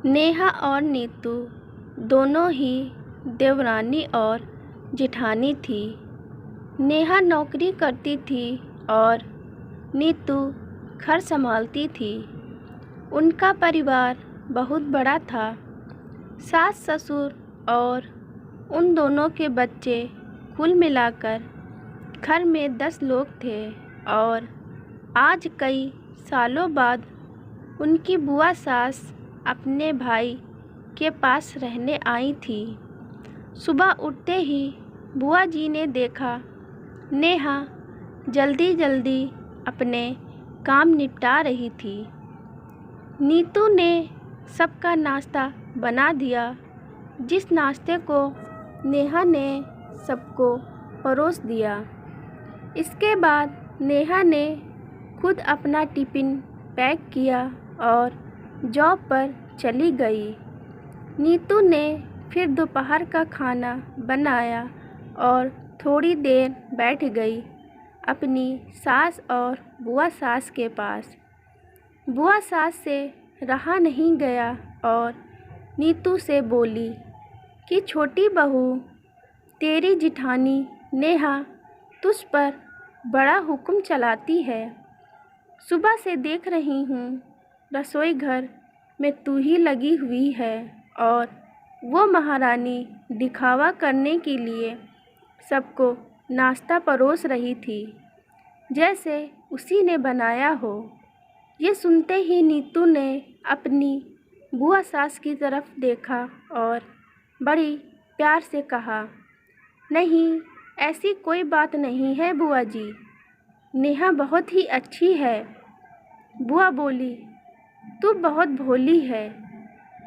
नेहा और नीतू दोनों ही देवरानी और जेठानी थी। नेहा नौकरी करती थी और नीतू घर संभालती थी। उनका परिवार बहुत बड़ा था। सास ससुर और उन दोनों के बच्चे कुल मिलाकर घर में 10 लोग थे और आज कई सालों बाद उनकी बुआ सास अपने भाई के पास रहने आई थी। सुबह उठते ही बुआ जी ने देखा नेहा जल्दी जल्दी अपने काम निपटा रही थी। नीतू ने सबका नाश्ता बना दिया। जिस नाश्ते को नेहा ने सबको परोस दिया। इसके बाद नेहा ने खुद अपना टिफ़िन पैक किया और जॉब पर चली गई। नीतू ने फिर दोपहर का खाना बनाया और थोड़ी देर बैठ गई अपनी सास और बुआ सास के पास। बुआ सास से रहा नहीं गया और नीतू से बोली कि छोटी बहू, तेरी जिठानी नेहा तुझ पर बड़ा हुक्म चलाती है। सुबह से देख रही हूँ रसोई घर में तू ही लगी हुई है और वो महारानी दिखावा करने के लिए सबको नाश्ता परोस रही थी जैसे उसी ने बनाया हो। ये सुनते ही नीतू ने अपनी बुआ सास की तरफ देखा और बड़ी प्यार से कहा, नहीं, ऐसी कोई बात नहीं है बुआ जी, नेहा बहुत ही अच्छी है। बुआ बोली, तू बहुत भोली है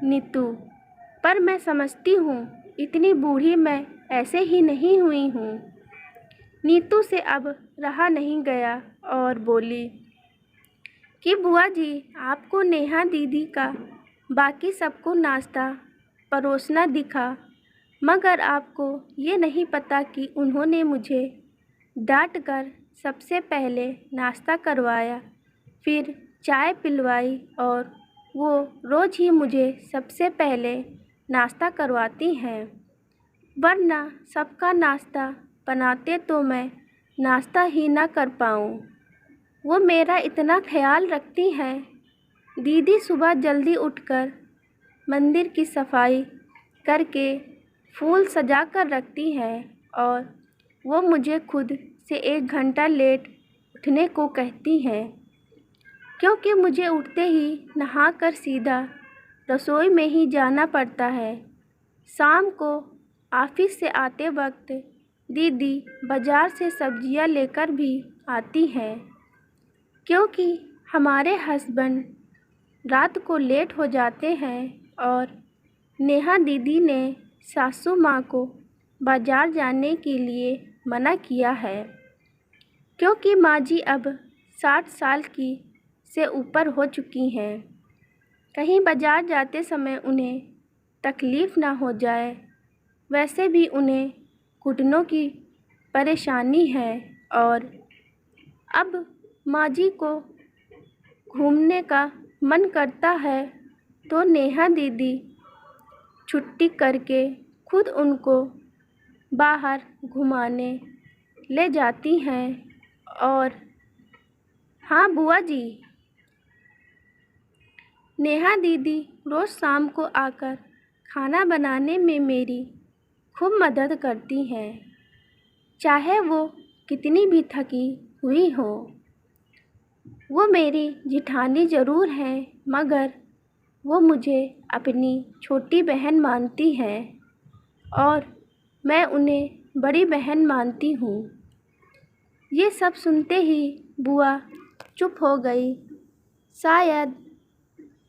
नीतू, पर मैं समझती हूँ इतनी बूढ़ी मैं ऐसे ही नहीं हुई हूँ। नीतू से अब रहा नहीं गया और बोली कि बुआ जी, आपको नेहा दीदी का बाकी सबको नाश्ता परोसना दिखा, मगर आपको ये नहीं पता कि उन्होंने मुझे डांट कर सबसे पहले नाश्ता करवाया, फिर चाय पिलवाई और वो रोज़ ही मुझे सबसे पहले नाश्ता करवाती हैं, वरना सबका नाश्ता बनाते तो मैं नाश्ता ही ना कर पाऊँ। वो मेरा इतना ख्याल रखती हैं। दीदी सुबह जल्दी उठकर मंदिर की सफाई करके फूल सजा कर रखती हैं और वो मुझे खुद से 1 घंटा लेट उठने को कहती हैं, क्योंकि मुझे उठते ही नहाकर सीधा रसोई में ही जाना पड़ता है। शाम को ऑफिस से आते वक्त दीदी बाज़ार से सब्जियां लेकर भी आती हैं, क्योंकि हमारे हस्बैंड रात को लेट हो जाते हैं और नेहा दीदी ने सासू माँ को बाज़ार जाने के लिए मना किया है, क्योंकि माँ जी अब 60 साल की से ऊपर हो चुकी हैं। कहीं बाज़ार जाते समय उन्हें तकलीफ़ ना हो जाए। वैसे भी उन्हें घुटनों की परेशानी है और अब माँ जी को घूमने का मन करता है तो नेहा दीदी छुट्टी करके खुद उनको बाहर घुमाने ले जाती हैं। और हाँ बुआ जी, नेहा दीदी रोज़ शाम को आकर खाना बनाने में मेरी खूब मदद करती हैं, चाहे वो कितनी भी थकी हुई हो। वो मेरी जिठानी ज़रूर हैं, मगर वो मुझे अपनी छोटी बहन मानती हैं और मैं उन्हें बड़ी बहन मानती हूँ। ये सब सुनते ही बुआ चुप हो गई। शायद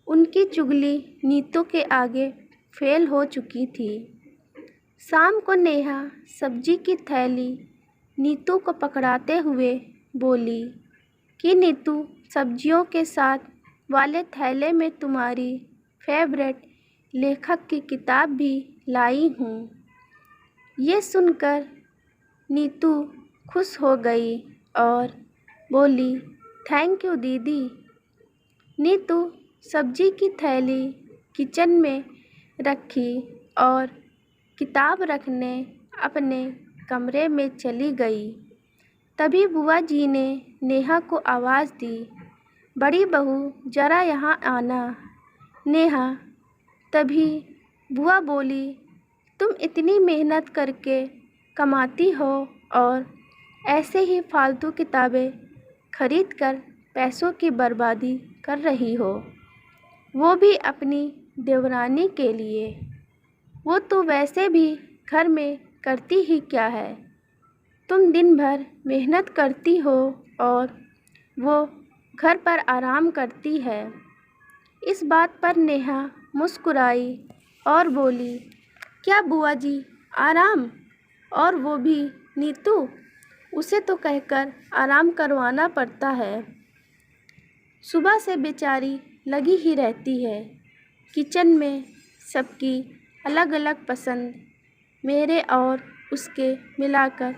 उनकी चुगली नीतू के आगे फेल हो चुकी थी। शाम को नेहा सब्जी की थैली नीतू को पकड़ाते हुए बोली कि नीतू, सब्जियों के साथ वाले थैले में तुम्हारी फेवरेट लेखक की किताब भी लाई हूँ। ये सुनकर नीतू खुश हो गई और बोली, थैंक यू दीदी। नीतू सब्जी की थैली किचन में रखी और किताब रखने अपने कमरे में चली गई। तभी बुआ जी ने नेहा को आवाज़ दी, बड़ी बहू ज़रा यहाँ आना। नेहा तभी बुआ बोली, तुम इतनी मेहनत करके कमाती हो और ऐसे ही फालतू किताबें खरीद कर पैसों की बर्बादी कर रही हो, वो भी अपनी देवरानी के लिए। वो तो वैसे भी घर में करती ही क्या है, तुम दिन भर मेहनत करती हो और वो घर पर आराम करती है। इस बात पर नेहा मुस्कुराई और बोली, क्या बुआ जी आराम, और वो भी नीतू, उसे तो कहकर आराम करवाना पड़ता है। सुबह से बेचारी लगी ही रहती है। किचन में सबकी अलग अलग पसंद, मेरे और उसके मिलाकर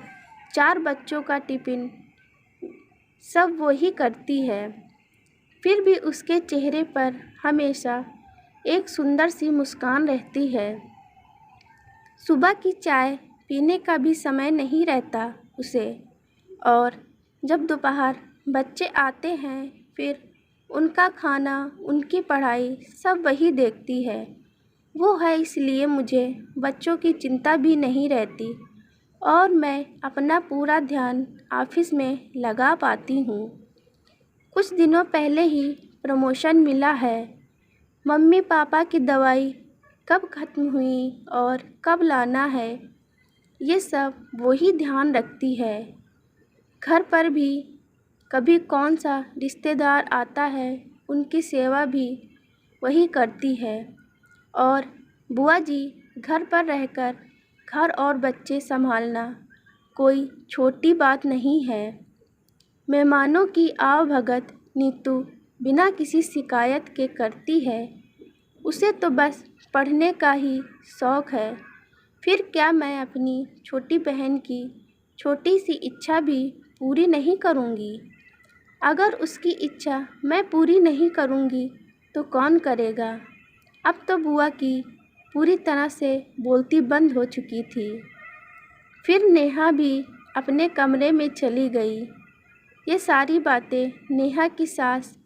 4 बच्चों का टिफ़िन सब वो ही करती है। फिर भी उसके चेहरे पर हमेशा एक सुंदर सी मुस्कान रहती है। सुबह की चाय पीने का भी समय नहीं रहता उसे, और जब दोपहर बच्चे आते हैं फिर उनका खाना, उनकी पढ़ाई सब वही देखती है। वो है इसलिए मुझे बच्चों की चिंता भी नहीं रहती और मैं अपना पूरा ध्यान ऑफिस में लगा पाती हूँ। कुछ दिनों पहले ही प्रमोशन मिला है। मम्मी पापा की दवाई कब ख़त्म हुई और कब लाना है, ये सब वही ध्यान रखती है। घर पर भी कभी कौन सा रिश्तेदार आता है, उनकी सेवा भी वही करती है। और बुआ जी घर पर रहकर घर और बच्चे संभालना कोई छोटी बात नहीं है। मेहमानों की आवभगत नीतू बिना किसी शिकायत के करती है। उसे तो बस पढ़ने का ही शौक़ है। फिर क्या मैं अपनी छोटी बहन की छोटी सी इच्छा भी पूरी नहीं करूँगी? अगर उसकी इच्छा मैं पूरी नहीं करूँगी तो कौन करेगा? अब तो बुआ की पूरी तरह से बोलती बंद हो चुकी थी। फिर नेहा भी अपने कमरे में चली गई। ये सारी बातें नेहा की सास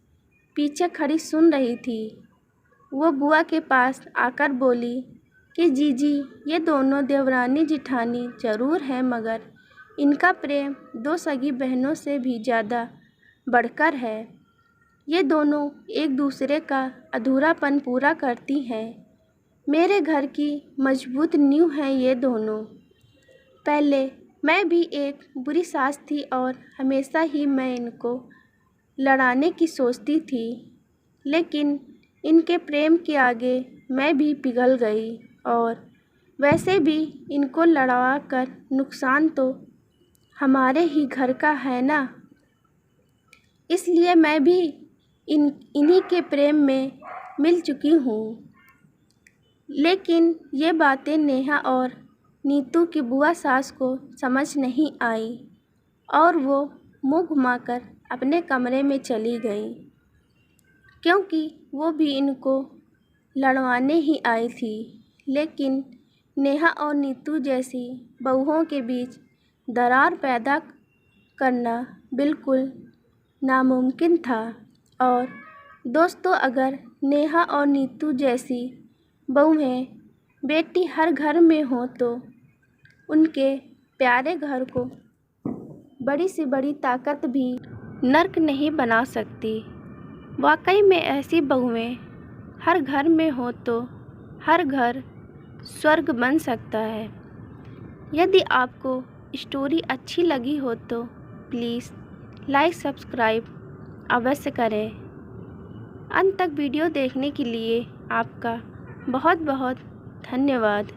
पीछे खड़ी सुन रही थी। वो बुआ के पास आकर बोली कि जीजी, ये दोनों देवरानी जिठानी ज़रूर हैं, मगर इनका प्रेम 2 सगी बहनों से भी ज़्यादा बढ़कर है। ये दोनों एक दूसरे का अधूरापन पूरा करती हैं। मेरे घर की मजबूत नींव हैं ये दोनों। पहले मैं भी एक बुरी सास थी और हमेशा ही मैं इनको लड़ाने की सोचती थी, लेकिन इनके प्रेम के आगे मैं भी पिघल गई। और वैसे भी इनको लड़वा कर नुकसान तो हमारे ही घर का है ना, इसलिए मैं भी इन्हीं के प्रेम में मिल चुकी हूँ। लेकिन ये बातें नेहा और नीतू की बुआ सास को समझ नहीं आई और वो मुँह घुमाकर अपने कमरे में चली गई, क्योंकि वो भी इनको लड़वाने ही आई थी। लेकिन नेहा और नीतू जैसी बहुओं के बीच दरार पैदा करना बिल्कुल नामुमकिन था। और दोस्तों, अगर नेहा और नीतू जैसी बहुएं बेटी हर घर में हो तो उनके प्यारे घर को बड़ी से बड़ी ताकत भी नर्क नहीं बना सकती। वाकई में ऐसी बहुएं हर घर में हो तो हर घर स्वर्ग बन सकता है। यदि आपको स्टोरी अच्छी लगी हो तो प्लीज़ लाइक सब्सक्राइब अवश्य करें। अंत तक वीडियो देखने के लिए आपका बहुत बहुत धन्यवाद।